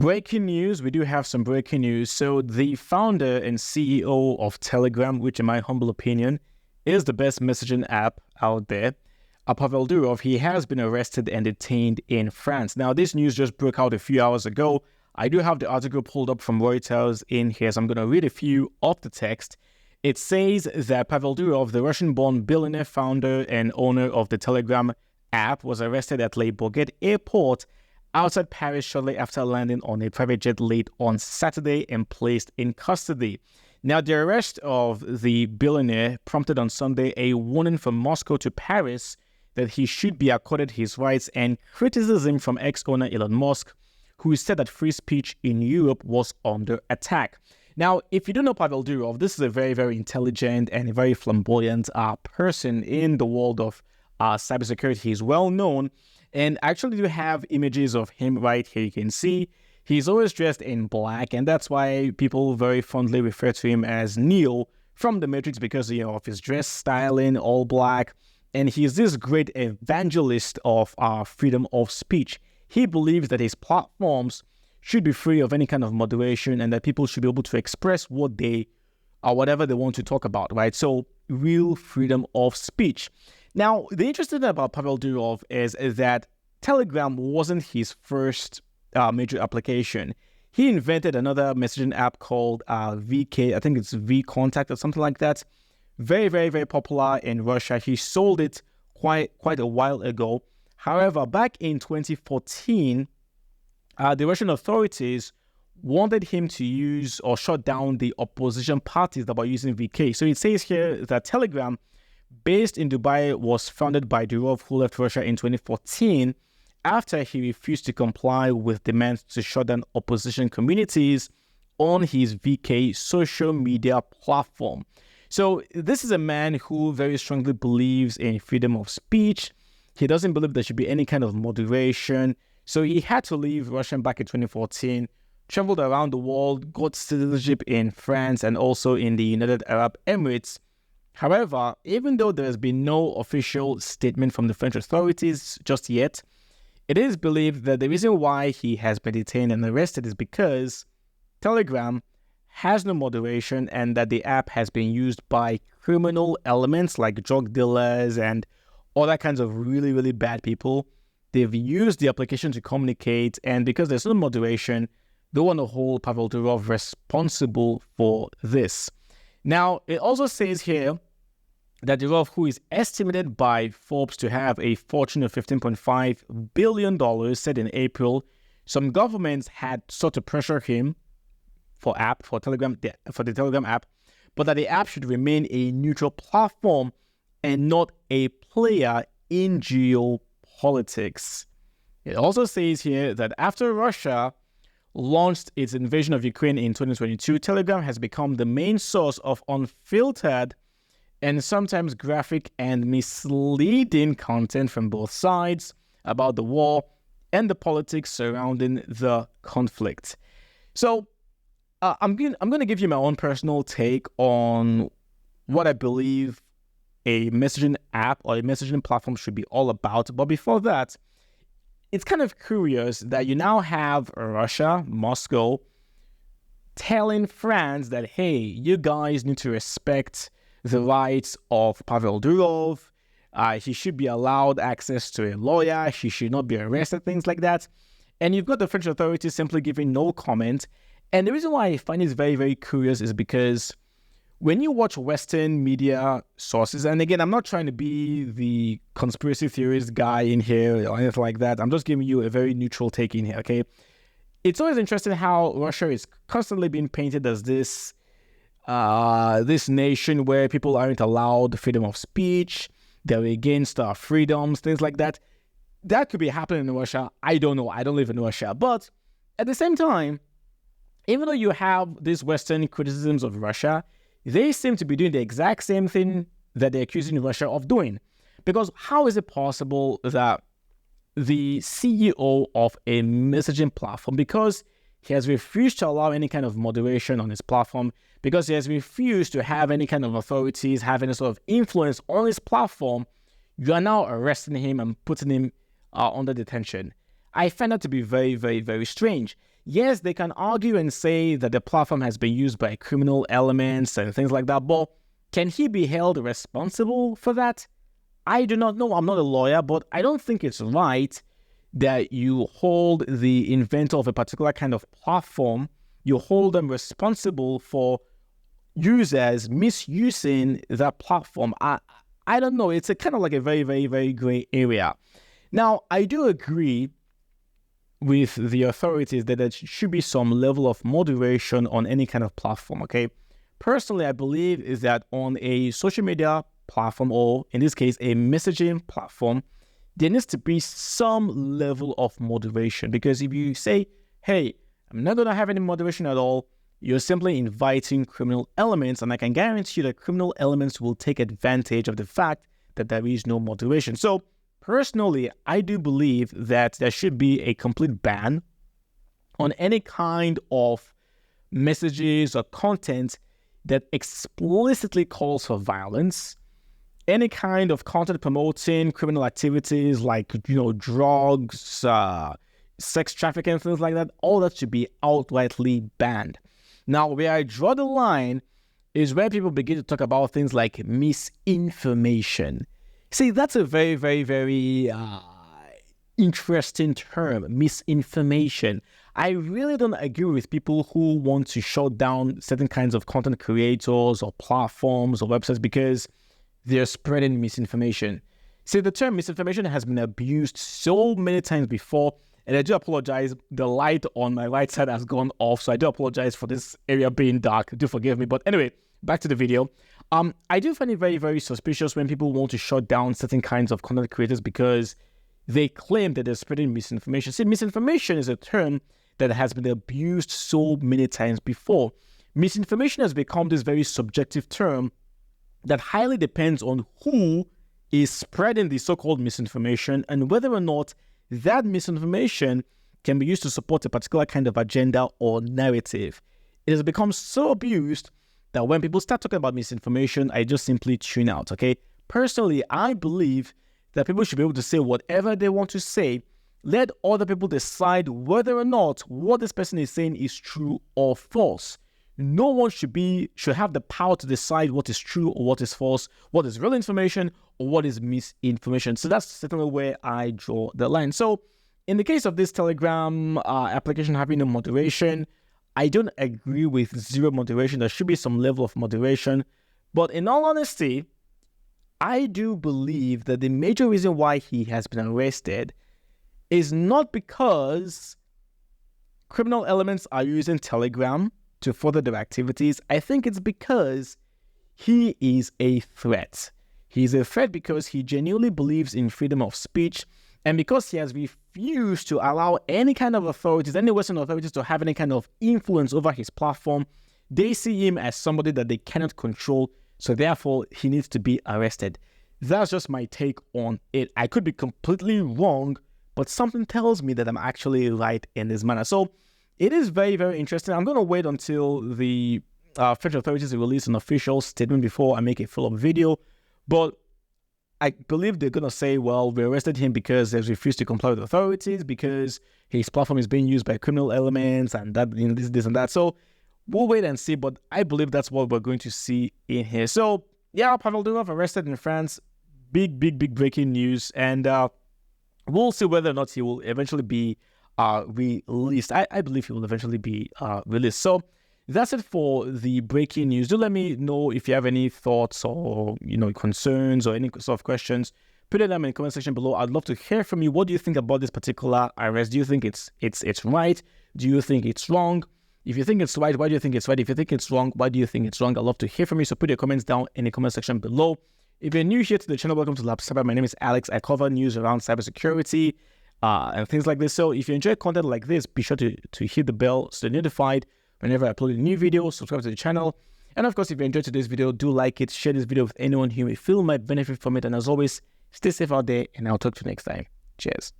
Breaking news. We do have some breaking news. So the founder and CEO of Telegram, which in my humble opinion is the best messaging app out there, Pavel Durov, he has been arrested and detained in France. Now, this news just broke out a few hours ago. I do have the article pulled up from Reuters in here, so I'm going to read a few of the text. It says that Pavel Durov, the Russian-born billionaire founder and owner of the Telegram app, was arrested at Le Bourget Airport outside Paris shortly after landing on a private jet late on Saturday and placed in custody. Now, the arrest of the billionaire prompted on Sunday a warning from Moscow to Paris that he should be accorded his rights and criticism from ex-owner Elon Musk, who said that free speech in Europe was under attack. Now, if you don't know Pavel Durov, this is a very, very intelligent and a very flamboyant person in the world of cybersecurity. He's well known. And I actually do have images of him right here. You can see he's always dressed in black, and that's why people very fondly refer to him as Neo from The Matrix because, of his dress styling, all black. And he's this great evangelist of freedom of speech. He believes that his platforms should be free of any kind of moderation and that people should be able to express what they or whatever they want to talk about, right? So real freedom of speech. Now, the interesting thing about Pavel Durov is that Telegram wasn't his first major application. He invented another messaging app called VK, I think it's VKontakte or something like that. Very, very, very popular in Russia. He sold it quite a while ago. However, back in 2014, the Russian authorities wanted him to use or shut down the opposition parties that were using VK. So it says here that Telegram, based in Dubai, was founded by Durov, who left Russia in 2014 after he refused to comply with demands to shut down opposition communities on his VK social media platform. So this is a man who very strongly believes in freedom of speech. He doesn't believe there should be any kind of moderation. So he had to leave Russia back in 2014, traveled around the world, got citizenship in France and also in the United Arab Emirates. However, even though there has been no official statement from the French authorities just yet, it is believed that the reason why he has been detained and arrested is because Telegram has no moderation and that the app has been used by criminal elements like drug dealers and other kinds of really, really bad people. They've used the application to communicate, and because there's no moderation, they want to hold Pavel Durov responsible for this. Now, it also says here that Durov, who is estimated by Forbes to have a fortune of $15.5 billion, said in April, some governments had sought to pressure him for the Telegram app, but that the app should remain a neutral platform and not a player in geopolitics. It also says here that after Russia launched its invasion of Ukraine in 2022, Telegram has become the main source of unfiltered and sometimes graphic and misleading content from both sides about the war and the politics surrounding the conflict. So I'm going to give you my own personal take on what I believe a messaging app or a messaging platform should be all about. But before that, it's kind of curious that you now have Russia, Moscow, telling France that, hey, you guys need to respect the rights of Pavel Durov. He should be allowed access to a lawyer. He should not be arrested, things like that. And you've got the French authorities simply giving no comment. And the reason why I find this very, very curious is because when you watch Western media sources, and again, I'm not trying to be the conspiracy theorist guy in here or anything like that. I'm just giving you a very neutral take in here, okay? It's always interesting how Russia is constantly being painted as this nation where people aren't allowed freedom of speech. They're against freedoms, things like that. That could be happening in Russia. I don't know. I don't live in Russia. But at the same time, even though you have these Western criticisms of Russia, they seem to be doing the exact same thing that they're accusing Russia of doing. Because how is it possible that the CEO of a messaging platform, because he has refused to allow any kind of moderation on his platform, because he has refused to have any kind of authorities, have any sort of influence on his platform, you are now arresting him and putting him under detention? I find that to be very, very, very strange. yes, they can argue and say that the platform has been used by criminal elements and things like that, but can he be held responsible for that? I do not know. I'm not a lawyer, but I don't think it's right that you hold the inventor of a particular kind of platform, you hold them responsible for users misusing that platform. I don't know. It's a kind of like a very, very, very gray area. Now, I do agree with the authorities that there should be some level of moderation on any kind of platform, okay? Personally, I believe is that on a social media platform, or in this case, a messaging platform, there needs to be some level of moderation. Because if you say, hey, I'm not going to have any moderation at all, you're simply inviting criminal elements, and I can guarantee you that criminal elements will take advantage of the fact that there is no moderation. So personally, I do believe that there should be a complete ban on any kind of messages or content that explicitly calls for violence, any kind of content promoting criminal activities like, drugs, sex trafficking, things like that. All that should be outrightly banned. Now, where I draw the line is where people begin to talk about things like misinformation. See, that's a very, very, very interesting term, misinformation. I really don't agree with people who want to shut down certain kinds of content creators or platforms or websites because they're spreading misinformation. See, the term misinformation has been abused so many times before, and I do apologize. The light on my right side has gone off, so I do apologize for this area being dark. Do forgive me. But anyway, back to the video. I do find it very, very suspicious when people want to shut down certain kinds of content creators because they claim that they're spreading misinformation. See, misinformation is a term that has been abused so many times before. Misinformation has become this very subjective term that highly depends on who is spreading the so-called misinformation and whether or not that misinformation can be used to support a particular kind of agenda or narrative. It has become so abused that when people start talking about misinformation, I just simply tune out, okay? Personally, I believe that people should be able to say whatever they want to say. Let other people decide whether or not what this person is saying is true or false. No one should have the power to decide what is true or what is false, what is real information or what is misinformation. So that's certainly where I draw the line. So in the case of this Telegram application having no moderation, I don't agree with zero moderation. There should be some level of moderation. But in all honesty, I do believe that the major reason why he has been arrested is not because criminal elements are using Telegram to further their activities. I think it's because he is a threat. He's a threat because he genuinely believes in freedom of speech, and because he has refused to allow any kind of authorities, any Western authorities, to have any kind of influence over his platform. They see him as somebody that they cannot control, so therefore he needs to be arrested. That's just my take on it. I could be completely wrong, but something tells me that I'm actually right in this manner. So it is very, very interesting. I'm going to wait until the federal authorities release an official statement before I make a follow-up video. But I believe they're going to say, well, we arrested him because he's refused to comply with authorities, because his platform is being used by criminal elements and that, this and that. So we'll wait and see. But I believe that's what we're going to see in here. So yeah, Pavel Durov arrested in France. Big, big, big breaking news. And we'll see whether or not he will eventually be released. I believe he will eventually be released. So that's it for the breaking news. Do let me know if you have any thoughts or concerns or any sort of questions. Put them in the comment section below. I'd love to hear from you. What do you think about this particular arrest? Do you think it's right? Do you think it's wrong? If you think it's right, why do you think it's right? If you think it's wrong, why do you think it's wrong? I'd love to hear from you. So put your comments down in the comment section below. If you're new here to the channel, welcome to Lab Cyber. My name is Alex. I cover news around cybersecurity and things like this. So if you enjoy content like this, be sure to hit the bell so you're notified whenever I upload a new video. Subscribe to the channel. And of course, if you enjoyed today's video, do like it, share this video with anyone who may feel might benefit from it. And as always, stay safe out there, and I'll talk to you next time. Cheers.